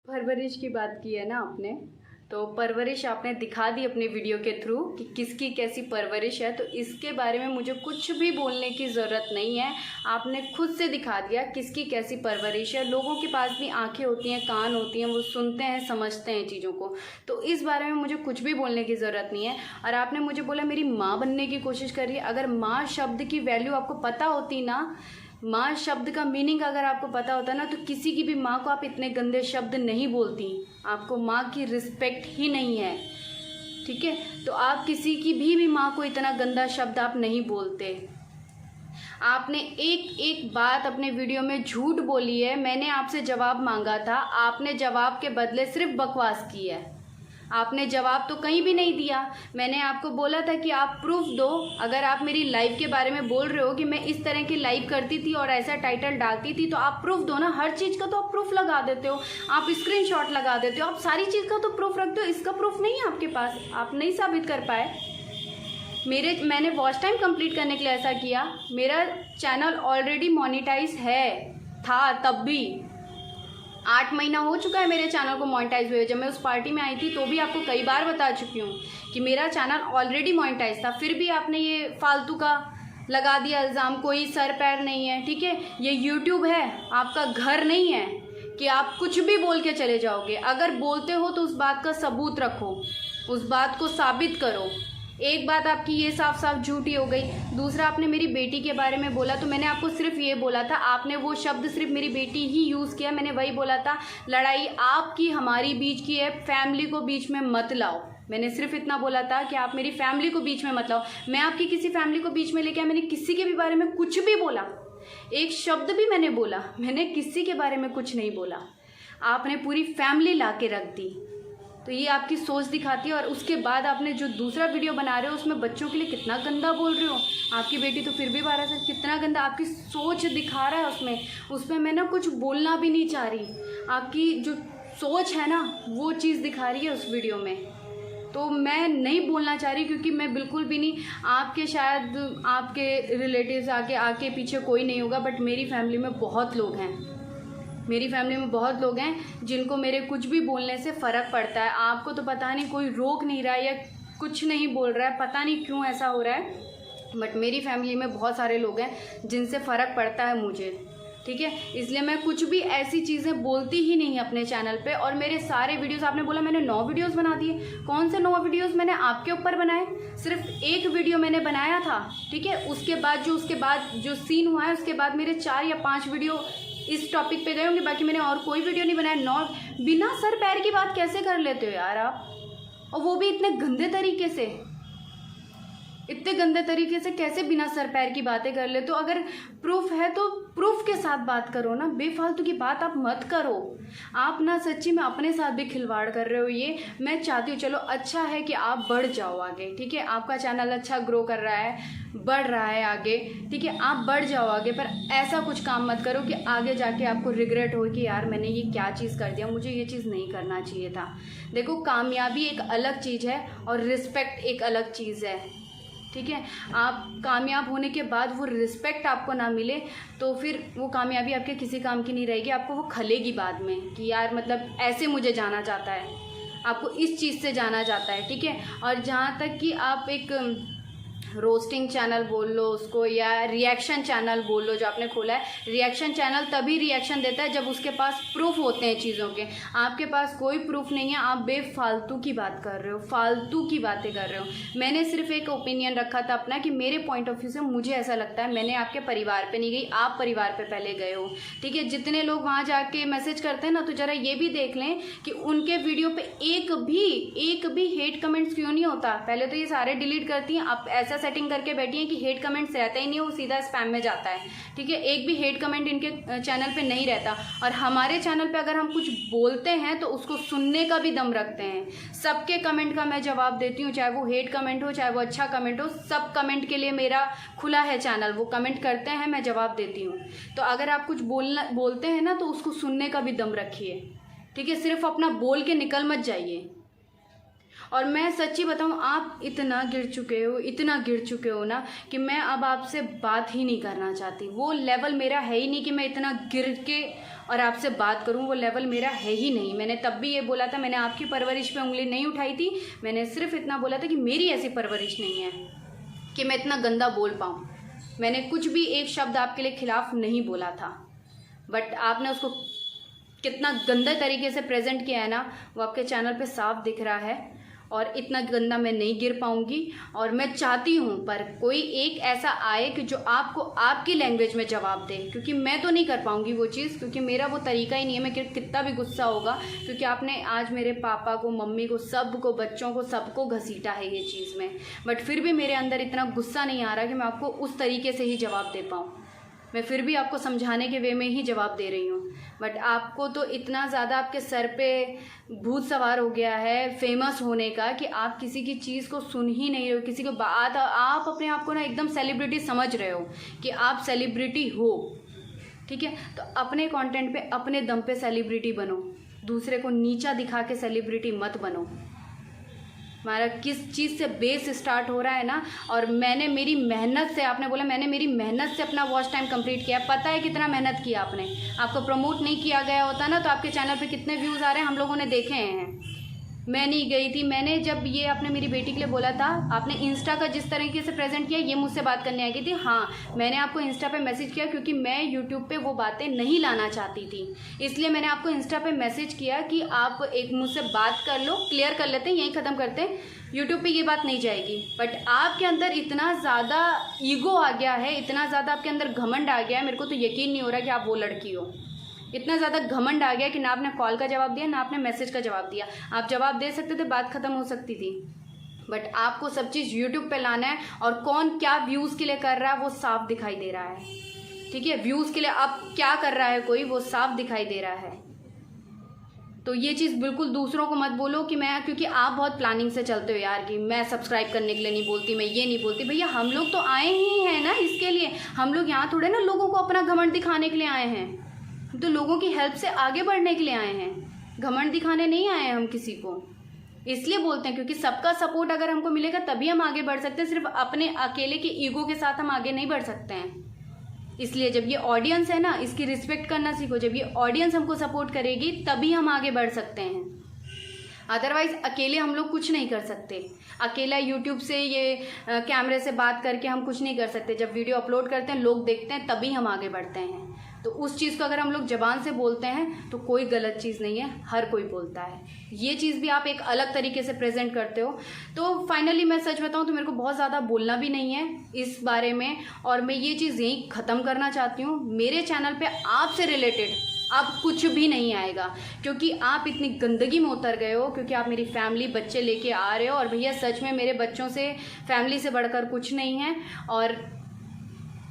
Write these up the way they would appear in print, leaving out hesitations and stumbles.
परवरिश की बात की है ना आपने, तो परवरिश आपने दिखा दी अपने वीडियो के थ्रू कि किसकी कैसी परवरिश है। तो इसके बारे में मुझे कुछ भी बोलने की ज़रूरत नहीं है। आपने खुद से दिखा दिया किसकी कैसी परवरिश है। लोगों के पास भी आंखें होती हैं, कान होती हैं, वो सुनते हैं, समझते हैं चीज़ों को। तो इस बारे में मुझे कुछ भी बोलने की ज़रूरत नहीं है। और आपने मुझे बोला मेरी माँ बनने की कोशिश कर रही है। अगर माँ शब्द की वैल्यू आपको पता होती ना, माँ शब्द का मीनिंग अगर आपको पता होता ना, तो किसी की भी माँ को आप इतने गंदे शब्द नहीं बोलती। आपको माँ की रिस्पेक्ट ही नहीं है, ठीक है। तो आप किसी की भी माँ को इतना गंदा शब्द आप नहीं बोलते। आपने एक एक बात अपने वीडियो में झूठ बोली है। मैंने आपसे जवाब मांगा था, आपने जवाब के बदले सिर्फ बकवास की है। आपने जवाब तो कहीं भी नहीं दिया। मैंने आपको बोला था कि आप प्रूफ दो। अगर आप मेरी लाइव के बारे में बोल रहे हो कि मैं इस तरह की लाइव करती थी और ऐसा टाइटल डालती थी, तो आप प्रूफ दो ना। हर चीज़ का तो आप प्रूफ लगा देते हो, आप स्क्रीनशॉट लगा देते हो, आप सारी चीज़ का तो प्रूफ रखते हो। इसका प्रूफ नहीं है आपके पास, आप नहीं साबित कर पाए। मैंने वॉच टाइम कंप्लीट करने के लिए ऐसा किया। मेरा चैनल ऑलरेडी मोनेटाइज था तब भी। 8 महीना हो चुका है मेरे चैनल को मोनेटाइज हुए। जब मैं उस पार्टी में आई थी तो भी आपको कई बार बता चुकी हूँ कि मेरा चैनल ऑलरेडी मोनेटाइज था। फिर भी आपने ये फालतू का लगा दिया इल्ज़ाम। कोई सर पैर नहीं है, ठीक है। ये यूट्यूब है, आपका घर नहीं है कि आप कुछ भी बोल के चले जाओगे। अगर बोलते हो तो उस बात का सबूत रखो, उस बात को साबित करो। एक बात आपकी ये साफ साफ झूठी हो गई। दूसरा, आपने मेरी बेटी के बारे में बोला, तो मैंने आपको सिर्फ ये बोला था, आपने वो शब्द सिर्फ मेरी बेटी ही यूज़ किया। मैंने वही बोला था, लड़ाई आपकी हमारी बीच की है, फैमिली को बीच में मत लाओ। मैंने सिर्फ इतना बोला था कि आप मेरी फैमिली को बीच में मत लाओ। मैं आपकी किसी फैमिली को बीच में लेके आया? मैंने किसी के भी बारे में कुछ भी बोला? एक शब्द भी मैंने बोला? मैंने किसी के बारे में कुछ नहीं बोला। आपने पूरी फैमिली ला के रख दी। तो ये आपकी सोच दिखाती है। और उसके बाद आपने जो दूसरा वीडियो बना रहे हो उसमें बच्चों के लिए कितना गंदा बोल रहे हो। आपकी बेटी तो फिर भी 12 साल, कितना गंदा आपकी सोच दिखा रहा है उसमें मैं ना कुछ बोलना भी नहीं चाह रही। आपकी जो सोच है ना वो चीज़ दिखा रही है उस वीडियो में। तो मैं नहीं बोलना चाह रही, क्योंकि मैं बिल्कुल भी नहीं। आपके शायद आपके रिलेटिव्स आके पीछे कोई नहीं होगा, बट मेरी फैमिली में बहुत लोग हैं। मेरी फैमिली में बहुत लोग हैं जिनको मेरे कुछ भी बोलने से फ़र्क पड़ता है। आपको तो पता नहीं, कोई रोक नहीं रहा है या कुछ नहीं बोल रहा है, पता नहीं क्यों ऐसा हो रहा है। बट मेरी फैमिली में बहुत सारे लोग हैं जिनसे फ़र्क पड़ता है मुझे, ठीक है। इसलिए मैं कुछ भी ऐसी चीज़ें बोलती ही नहीं अपने चैनल पे। और मेरे सारे वीडियोस, आपने बोला मैंने 9 वीडियोस बना दिए। कौन से 9 वीडियोस मैंने आपके ऊपर बनाए? सिर्फ एक वीडियो मैंने बनाया था, ठीक है। उसके बाद जो सीन हुआ है, उसके बाद मेरे 4 या 5 वीडियो इस टॉपिक पे गए होंगे। बाकी मैंने और कोई वीडियो नहीं बनाया। बिना सर पैर की बात कैसे कर लेते हो यार आप, और वो भी इतने गंदे तरीके से? इतने गंदे तरीके से कैसे बिना सर पैर की बातें कर ले? तो अगर प्रूफ है तो प्रूफ के साथ बात करो ना, बेफालतू की बात आप मत करो। आप ना सच्ची में अपने साथ भी खिलवाड़ कर रहे हो। ये मैं चाहती हूँ, चलो अच्छा है कि आप बढ़ जाओ आगे, ठीक है। आपका चैनल अच्छा ग्रो कर रहा है, बढ़ रहा है आगे, ठीक है। आप बढ़ जाओ आगे, पर ऐसा कुछ काम मत करो कि आगे जाके आपको रिग्रेट हो कि यार मैंने ये क्या चीज़ कर दिया, मुझे ये चीज़ नहीं करना चाहिए था। देखो, कामयाबी एक अलग चीज़ है और रिस्पेक्ट एक अलग चीज़ है, ठीक है। आप कामयाब होने के बाद वो रिस्पेक्ट आपको ना मिले तो फिर वो कामयाबी आपके किसी काम की नहीं रहेगी। आपको वो खलेगी बाद में कि यार मतलब ऐसे मुझे जाना जाता है, आपको इस चीज़ से जाना जाता है, ठीक है। और जहाँ तक कि आप एक रोस्टिंग चैनल बोल लो उसको, या रिएक्शन चैनल बोल लो जो आपने खोला है। रिएक्शन चैनल तभी रिएक्शन देता है जब उसके पास प्रूफ होते हैं चीज़ों के। आपके पास कोई प्रूफ नहीं है, आप बेफालतू की बात कर रहे हो, फालतू की बातें कर रहे हो। मैंने सिर्फ एक ओपिनियन रखा था अपना कि मेरे पॉइंट ऑफ व्यू से मुझे ऐसा लगता है। मैंने आपके परिवार पे नहीं गई, आप परिवार पे पहले गए हो, ठीक है। जितने लोग वहाँ जाके मैसेज करते हैं ना, तो ज़रा ये भी देख लें कि उनके वीडियो पे एक भी हेट कमेंट्स क्यों नहीं होता। पहले तो ये सारे डिलीट करती हैं, आप ऐसा सेटिंग करके बैठी हैं कि हेट कमेंट्स रहता ही नहीं, वो सीधा स्पैम में जाता है, ठीक है। एक भी हेट कमेंट इनके चैनल पे नहीं रहता। और हमारे चैनल पे अगर हम कुछ बोलते हैं तो उसको सुनने का भी दम रखते हैं। सबके कमेंट का मैं जवाब देती हूँ, चाहे वो हेट कमेंट हो चाहे वो अच्छा कमेंट हो। सब कमेंट के लिए मेरा खुला है चैनल, वो कमेंट करते हैं, मैं जवाब देती हूँ। तो अगर आप कुछ बोलते हैं ना तो उसको सुनने का भी दम रखिए, ठीक है। सिर्फ अपना बोल के निकल मत जाइए। और मैं सच्ची बताऊं, आप इतना गिर चुके हो ना कि मैं अब आपसे बात ही नहीं करना चाहती। वो लेवल मेरा है ही नहीं कि मैं इतना गिर के और आपसे बात करूं, वो लेवल मेरा है ही नहीं। मैंने तब भी ये बोला था, मैंने आपकी परवरिश पे उंगली नहीं उठाई थी, मैंने सिर्फ इतना बोला था कि मेरी ऐसी परवरिश नहीं है कि मैं इतना गंदा बोल पाऊँ। मैंने कुछ भी एक शब्द आपके लिए खिलाफ नहीं बोला था, बट आपने उसको कितना गंदे तरीके से प्रेजेंट किया है ना, वो आपके चैनल पे साफ दिख रहा है। और इतना गंदा मैं नहीं गिर पाऊंगी। और मैं चाहती हूँ पर कोई एक ऐसा आए कि जो आपको आपकी लैंग्वेज में जवाब दे, क्योंकि मैं तो नहीं कर पाऊंगी वो चीज़, क्योंकि मेरा वो तरीका ही नहीं है। मैं कितना भी गुस्सा होगा, क्योंकि आपने आज मेरे पापा को, मम्मी को, सबको, बच्चों को, सबको घसीटा है ये चीज़ में, बट फिर भी मेरे अंदर इतना गुस्सा नहीं आ रहा कि मैं आपको उस तरीके से ही जवाब दे पाऊँ। मैं फिर भी आपको समझाने के वे में ही जवाब दे रही हूँ, बट आपको तो इतना ज़्यादा आपके सर पे भूत सवार हो गया है फेमस होने का कि आप किसी की चीज़ को सुन ही नहीं रहे हो। किसी को बात, आप अपने आप को ना एकदम सेलिब्रिटी समझ रहे हो कि आप सेलिब्रिटी हो, ठीक है। तो अपने कंटेंट पे अपने दम पे सेलिब्रिटी बनो, दूसरे को नीचा दिखा के सेलिब्रिटी मत बनो। हमारा किस चीज़ से बेस स्टार्ट हो रहा है ना, और मैंने मेरी मेहनत से, आपने बोला मैंने मेरी मेहनत से अपना वॉच टाइम कंप्लीट किया। पता है कितना मेहनत किया आपने। आपको प्रमोट नहीं किया गया होता ना तो आपके चैनल पे कितने व्यूज़ आ रहे हैं हम लोगों ने देखे हैं। मैं नहीं गई थी, मैंने जब ये आपने मेरी बेटी के लिए बोला था, आपने इंस्टा का जिस तरीके से प्रेजेंट किया, ये मुझसे बात करने आई थी। हाँ, मैंने आपको इंस्टा पे मैसेज किया क्योंकि मैं यूट्यूब पे वो बातें नहीं लाना चाहती थी, इसलिए मैंने आपको इंस्टा पे मैसेज किया कि आप एक मुझसे बात कर लो, क्लियर कर लेते हैं, यहीं ख़त्म करते हैं, यूट्यूब पे ये बात नहीं जाएगी। बट आपके अंदर इतना ज़्यादा ईगो आ गया है, इतना ज़्यादा आपके अंदर घमंड आ गया है, मेरे को तो यकीन नहीं हो रहा कि आप वो लड़की हो। इतना ज़्यादा घमंड आ गया कि ना आपने कॉल का जवाब दिया, ना आपने मैसेज का जवाब दिया। आप जवाब दे सकते थे, बात ख़त्म हो सकती थी, बट आपको सब चीज़ यूट्यूब पे लाना है, और कौन क्या व्यूज़ के लिए कर रहा है वो साफ दिखाई दे रहा है, ठीक है। व्यूज़ के लिए अब क्या कर रहा है कोई, वो साफ दिखाई दे रहा है। तो ये चीज़ बिल्कुल दूसरों को मत बोलो कि मैं, क्योंकि आप बहुत प्लानिंग से चलते हो यार कि मैं सब्सक्राइब करने के लिए नहीं बोलती, मैं ये नहीं बोलती। भैया हम लोग तो आए ही हैं ना इसके लिए, हम लोग यहाँ थोड़े ना लोगों को अपना घमंड दिखाने के लिए आए हैं, तो लोगों की हेल्प से आगे बढ़ने के लिए आए हैं, घमंड दिखाने नहीं आए हैं हम किसी को। इसलिए बोलते हैं क्योंकि सबका सपोर्ट अगर हमको मिलेगा तभी हम आगे बढ़ सकते हैं, सिर्फ अपने अकेले के ईगो के साथ हम आगे नहीं बढ़ सकते हैं। इसलिए जब ये ऑडियंस है ना, इसकी रिस्पेक्ट करना सीखो। जब ये ऑडियंस हमको सपोर्ट करेगी तभी हम आगे बढ़ सकते हैं, अदरवाइज अकेले हम लोग कुछ नहीं कर सकते। अकेला यूट्यूब से ये कैमरे से बात करके हम कुछ नहीं कर सकते। जब वीडियो अपलोड करते हैं, लोग देखते हैं, तभी हम आगे बढ़ते हैं। तो उस चीज़ को अगर हम लोग ज़बान से बोलते हैं तो कोई गलत चीज़ नहीं है, हर कोई बोलता है। ये चीज़ भी आप एक अलग तरीके से प्रेजेंट करते हो। तो फाइनली मैं सच बताऊं तो मेरे को बहुत ज़्यादा बोलना भी नहीं है इस बारे में, और मैं ये चीज़ यहीं ख़त्म करना चाहती हूँ। मेरे चैनल पे आपसे रिलेटेड अब कुछ भी नहीं आएगा, क्योंकि आप इतनी गंदगी में उतर गए हो, क्योंकि आप मेरी फैमिली, बच्चे लेके आ रहे हो। और भैया सच में मेरे बच्चों से, फैमिली से बढ़कर कुछ नहीं है। और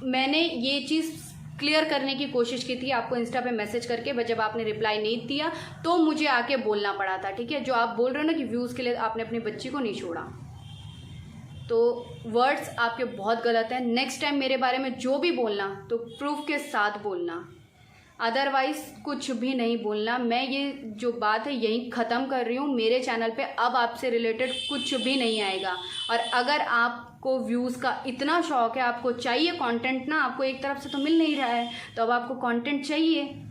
मैंने ये चीज़ क्लियर करने की कोशिश की थी आपको इंस्टा पे मैसेज करके, बट जब आपने रिप्लाई नहीं दिया तो मुझे आके बोलना पड़ा था, ठीक है। जो आप बोल रहे हो ना कि व्यूज़ के लिए आपने अपनी बच्ची को नहीं छोड़ा, तो वर्ड्स आपके बहुत गलत हैं। नेक्स्ट टाइम मेरे बारे में जो भी बोलना तो प्रूफ के साथ बोलना, अदरवाइज़ कुछ भी नहीं बोलना। मैं ये जो बात है यहीं ख़त्म कर रही हूँ। मेरे चैनल पे अब आपसे रिलेटेड कुछ भी नहीं आएगा। और अगर आपको व्यूज़ का इतना शौक है, आपको चाहिए कंटेंट ना, आपको एक तरफ से तो मिल नहीं रहा है, तो अब आपको कंटेंट चाहिए,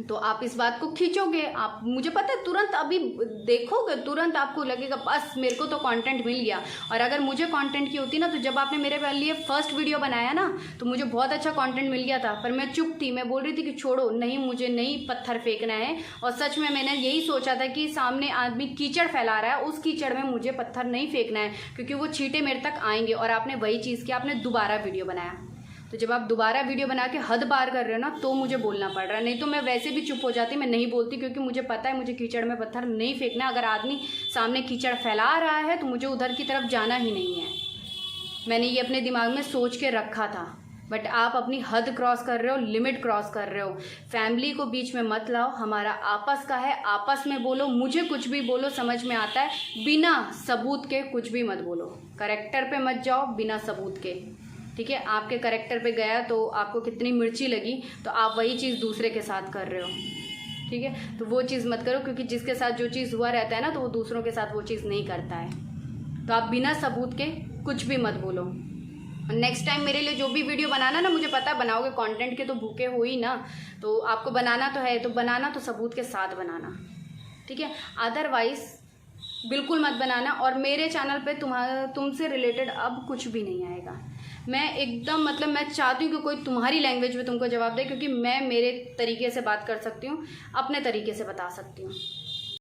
तो आप इस बात को खींचोगे। आप, मुझे पता है, तुरंत अभी देखोगे, तुरंत आपको लगेगा बस मेरे को तो कंटेंट मिल गया। और अगर मुझे कंटेंट की होती ना, तो जब आपने मेरे लिए फर्स्ट वीडियो बनाया ना, तो मुझे बहुत अच्छा कंटेंट मिल गया था, पर मैं चुप थी। मैं बोल रही थी कि छोड़ो, नहीं, मुझे नहीं पत्थर फेंकना है। और सच में मैंने यही सोचा था कि सामने आदमी कीचड़ फैला रहा है, उस कीचड़ में मुझे पत्थर नहीं फेंकना है, क्योंकि वो छींटे मेरे तक आएंगे। और आपने वही चीज़ किया, आपने दोबारा वीडियो बनाया। तो जब आप दोबारा वीडियो बना के हद पार कर रहे हो ना, तो मुझे बोलना पड़ रहा है। नहीं तो मैं वैसे भी चुप हो जाती, मैं नहीं बोलती, क्योंकि मुझे पता है मुझे कीचड़ में पत्थर नहीं फेंकना। अगर आदमी सामने कीचड़ फैला रहा है तो मुझे उधर की तरफ जाना ही नहीं है। मैंने ये अपने दिमाग में सोच के रखा था, बट आप अपनी हद क्रॉस कर रहे हो, लिमिट क्रॉस कर रहे हो। फैमिली को बीच में मत लाओ, हमारा आपस का है, आपस में बोलो। मुझे कुछ भी बोलो, समझ में आता है, बिना सबूत के कुछ भी मत बोलो। करेक्टर पे मत जाओ बिना सबूत के, ठीक है। आपके करेक्टर पे गया तो आपको कितनी मिर्ची लगी, तो आप वही चीज़ दूसरे के साथ कर रहे हो। ठीक है। तो वो चीज़ मत करो, क्योंकि जिसके साथ जो चीज़ हुआ रहता है ना, तो वो दूसरों के साथ वो चीज़ नहीं करता है। तो आप बिना सबूत के कुछ भी मत बोलो। नेक्स्ट टाइम मेरे लिए जो भी वीडियो बनाना ना, मुझे पता बनाओगे, कंटेंट के तो भूखे हो ही ना, तो आपको बनाना तो है, तो बनाना तो सबूत के साथ बनाना, ठीक है। अदरवाइज बिल्कुल मत बनाना। और मेरे चैनल पे तुमसे रिलेटेड अब कुछ भी नहीं आएगा। मैं एकदम मतलब मैं चाहती हूँ कि कोई तुम्हारी लैंग्वेज में तुमको जवाब दे, क्योंकि मैं मेरे तरीके से बात कर सकती हूँ, अपने तरीके से बता सकती हूँ।